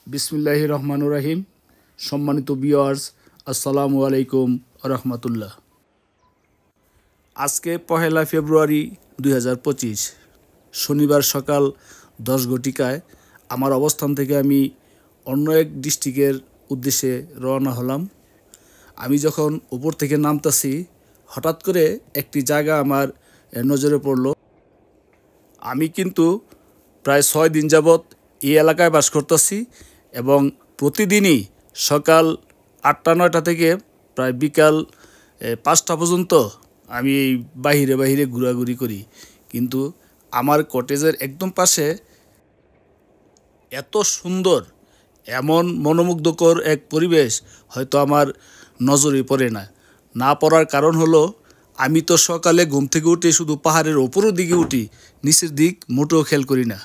বিসমিল্লাহির রহমানুর রহিম। সম্মানিত ভিউয়ার্স, আসসালামু আলাইকুম রহমতুল্লাহ। আজকে 1 ফেব্রুয়ারি 2025 শনিবার সকাল 10 ঘটিকায় আমার অবস্থান থেকে আমি অন্য এক ডিস্ট্রিক্টের উদ্দেশ্যে রওনা হলাম। আমি যখন উপর থেকে নামতাছি, হঠাৎ করে একটি জায়গা আমার নজরে পড়ল। আমি কিন্তু প্রায় 6 দিন যাবৎ এই এলাকায় বাস করতেছি এবং প্রতিদিনই সকাল 8টা-9টা থেকে প্রায় বিকাল 5টা পর্যন্ত আমি এই বাহিরে ঘোরাঘুরি করি। কিন্তু আমার কটেজের একদম পাশে এত সুন্দর, এমন মনোমুগ্ধকর এক পরিবেশ হয়তো আমার নজরে পড়ে না পড়ার কারণ হলো, আমি তো সকালে ঘুম থেকে উঠে শুধু পাহাড়ের ওপরের দিকে উঠি, নিচের দিক মোটেও খেয়াল করি না।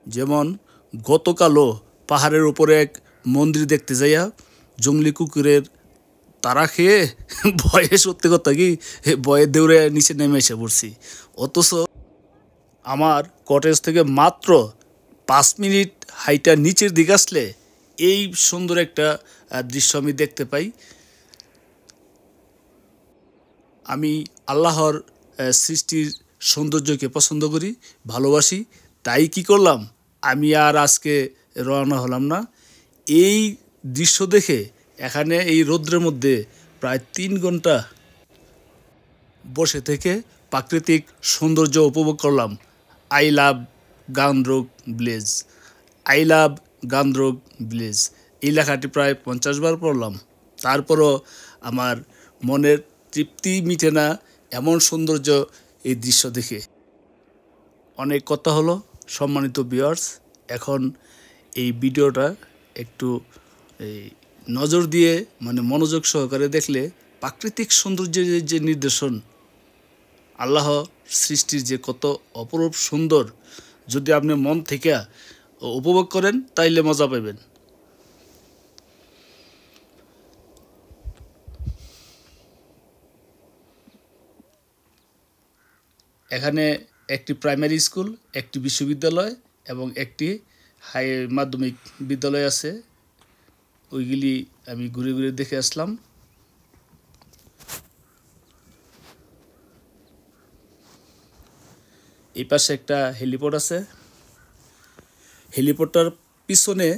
যেমন গতকালও পাহাড়ের ওপরে এক মন্দির দেখতে যাইয়া জঙ্গলি কুকুরের তাড়া খেয়ে ভয়ে, সত্যি কথা কি, ভয়ে দৌড়ে নিচে নেমে এসে পড়ছি। অথচ আমার কটেজ থেকে মাত্র 5 মিনিট হাইটা নিচের দিকে আসলে এই সুন্দর একটা দৃশ্য আমি দেখতে পাই। আমি আল্লাহর সৃষ্টির সৌন্দর্যকে পছন্দ করি, ভালোবাসি। তাই কি করলাম, আমি আর আজকে রওনা হলাম না। এই দৃশ্য দেখে এখানে এই রৌদ্রের মধ্যে প্রায় 3 ঘন্টা বসে থেকে প্রাকৃতিক সৌন্দর্য উপভোগ করলাম। I love Ghandruk village, I love Ghandruk village, এই লেখাটি প্রায় 50 বার পড়লাম। তারপরও আমার মনের তৃপ্তি মিটে না, এমন সৌন্দর্য এই দৃশ্য দেখে। অনেক কথা হলো সম্মানিত ভিউয়ার্স, এখন এই ভিডিওটা একটু নজর দিয়ে মনোযোগ সহকারে দেখলে প্রাকৃতিক সৌন্দর্যের যে নিদর্শন, আল্লাহ সৃষ্টির যে কত অপরূপ সুন্দর, যদি আপনি মন থেকে উপভোগ করেন তাইলে মজা পাবেন। এখানে একটি প্রাইমারি স্কুল, একটি বিশ্ববিদ্যালয় এবং একটি হাই মাধ্যমিক বিদ্যালয় আছে। ওইগুলি আমি ঘুরে ঘুরে দেখে আসলাম। এই পাশে একটা হেলিপড আছে। হেলিপডটার পিছনে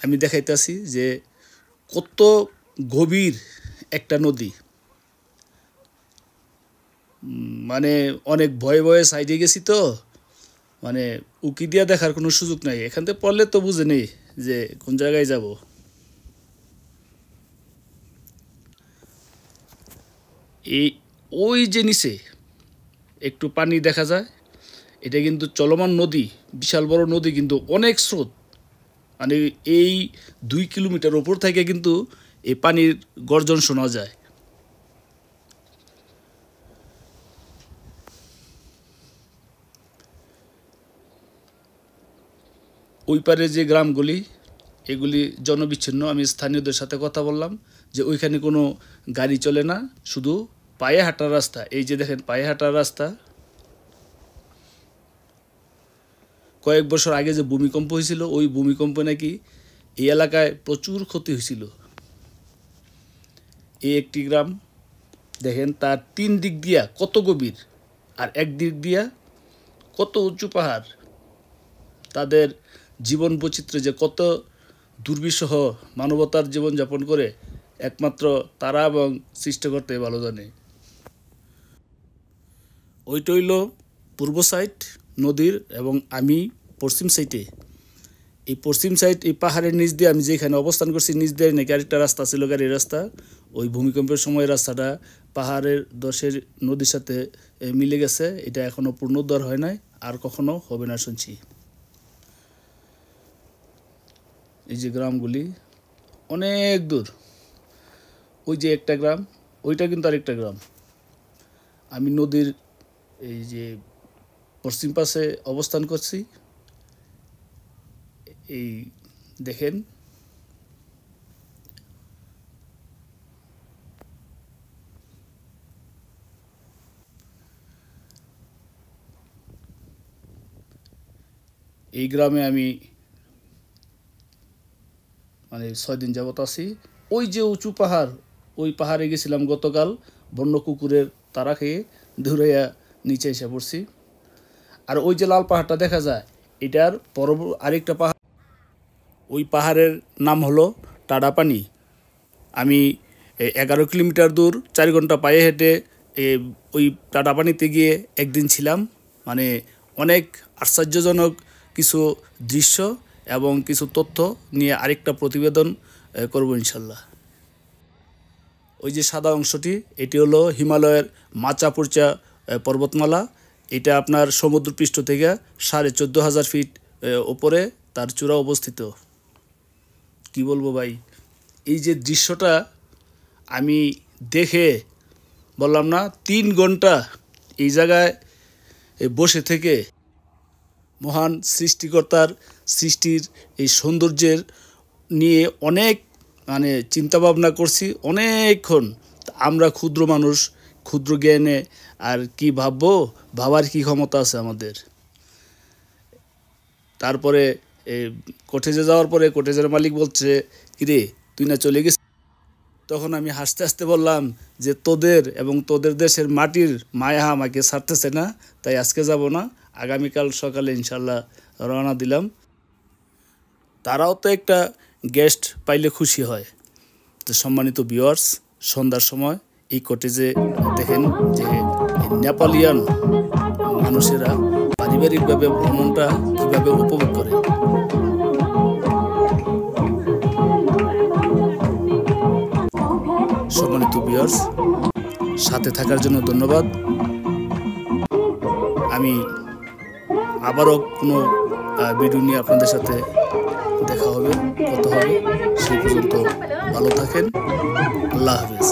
আমি দেখাইতেছি যে কত গভীর একটা নদী। অনেক ভয়ে সাইডে গেছি তো, উকি দিয়া দেখার কোনো সুযোগ নাই। এখান থেকে পড়লে তো বুঝে নেই যে কোন জায়গায় যাব। ওই যে নিচে একটু পানি দেখা যায়, এটা কিন্তু চলমান নদী, বিশাল বড় নদী, কিন্তু অনেক স্রোত। এই 2 কিলোমিটার ওপর থেকে কিন্তু এই পানির গর্জন শোনা যায়। ওই পারে যে গ্রামগুলি, এগুলি জনবিচ্ছিন্ন। আমি স্থানীয়দের সাথে কথা বললাম যে ওইখানে কোনো গাড়ি চলে না, শুধু পায়ে হাঁটার রাস্তা। এই যে দেখেন পায়ে হাঁটার রাস্তা। কয়েক বছর আগে যে ভূমিকম্প হয়েছিল, ওই ভূমিকম্পে নাকি এই এলাকায় প্রচুর ক্ষতি হয়েছিল। এই একটি গ্রাম দেখেন, তার 3 দিক দিয়া কত গভীর, আর এক দিক দিয়া কত উঁচু পাহাড়। তাদের জীবন বৈচিত্র্য যে কত দুর্বিষহ মানবতার জীবনযাপন করে, একমাত্র তারা এবং সৃষ্টিকর্তা ভালো জানে। ওইটা হইল পূর্ব সাইড নদীর এবং আমি পশ্চিম সাইডে। এই পশ্চিম সাইড, এই পাহাড়ের নিচ দিয়ে আমি যেখানে অবস্থান করছি, নিচ দিয়ে নাকি আরেকটা রাস্তা ছিল, গাড়ির রাস্তা। ওই ভূমিকম্পের সময় রাস্তাটা পাহাড়ের দশের নদীর সাথে মিলে গেছে। এটা এখনও পুনরুদ্ধার হয় নাই, আর কখনো হবে না শুনছি। এই যে গ্রামগুলি অনেক দূর, ওই যে একটা গ্রাম, ওইটা কিন্তু আরেকটা গ্রাম। আমি নদীর এই যে পশ্চিম পাশে অবস্থান করছি। এই দেখেন, এই গ্রামে আমি মানে 6 দিন যাবত আছি। ওই যে উঁচু পাহাড়, ওই পাহাড়ে গেছিলাম গতকাল, বন্য কুকুরের তাড়া খেয়ে দৌড়াইয়া নিচে এসে পড়ছি। আর ওই যে লাল পাহাড়টা দেখা যায়, এটার আরেকটা পাহাড়, ওই পাহাড়ের নাম হলো টাডাপানি। আমি 11 কিলোমিটার দূর 4 ঘন্টা পায়ে হেঁটে ওই টাডাপানিতে গিয়ে একদিন ছিলাম। মানে অনেক আশ্চর্যজনক কিছু দৃশ্য এবং কিছু তথ্য নিয়ে আরেকটা প্রতিবেদন করব ইনশাল্লাহ। ওই যে সাদা অংশটি, এটি হলো হিমালয়ের মাচাপুরচা পর্বতমালা। এটা আপনার সমুদ্রপৃষ্ঠ থেকে 14,500 ফিট ওপরে তার চূড়া অবস্থিত। কি বলবো ভাই, এই যে দৃশ্যটা আমি দেখে বললাম না, 3 ঘন্টা এই জায়গায় বসে থেকে মহান সৃষ্টিকর্তার সৃষ্টির এই সৌন্দর্যের নিয়ে অনেক মানে চিন্তাভাবনা করছি অনেকক্ষণ। আমরা ক্ষুদ্র মানুষ, ক্ষুদ্র জ্ঞানে আর কি ভাববো, ভাবার কি ক্ষমতা আছে আমাদের। তারপরে কটেজে যাওয়ার পরে কটেজের মালিক বলছে, কিরে তুই না চলে গেছিস? তখন আমি হাসতে হাসতে বললাম যে তোদের এবং তোদের দেশের মাটির মায়া আমাকে ছাড়তেছে না, তাই আজকে যাব না, আগামীকাল সকালে ইনশাল্লাহ রওনা দিলাম। তারাও তো একটা গেস্ট পাইলে খুশি হয়। তো সম্মানিত ভিউয়ার্স, সন্ধ্যার সময় এই কটেজে দেখেন যে নেপালিয়ান মানুষেরা পারিবারিকভাবে ভ্রমণটা কীভাবে উপভোগ করে। সম্মানিত ভিউয়ার্স, সাথে থাকার জন্য ধন্যবাদ। আমি আবারও কোনো ভিডিও নিয়ে আপনাদের সাথে দেখা হবে, কথা হবে। সেই পর্যন্ত ভালো থাকেন। আল্লাহ হাফেজ।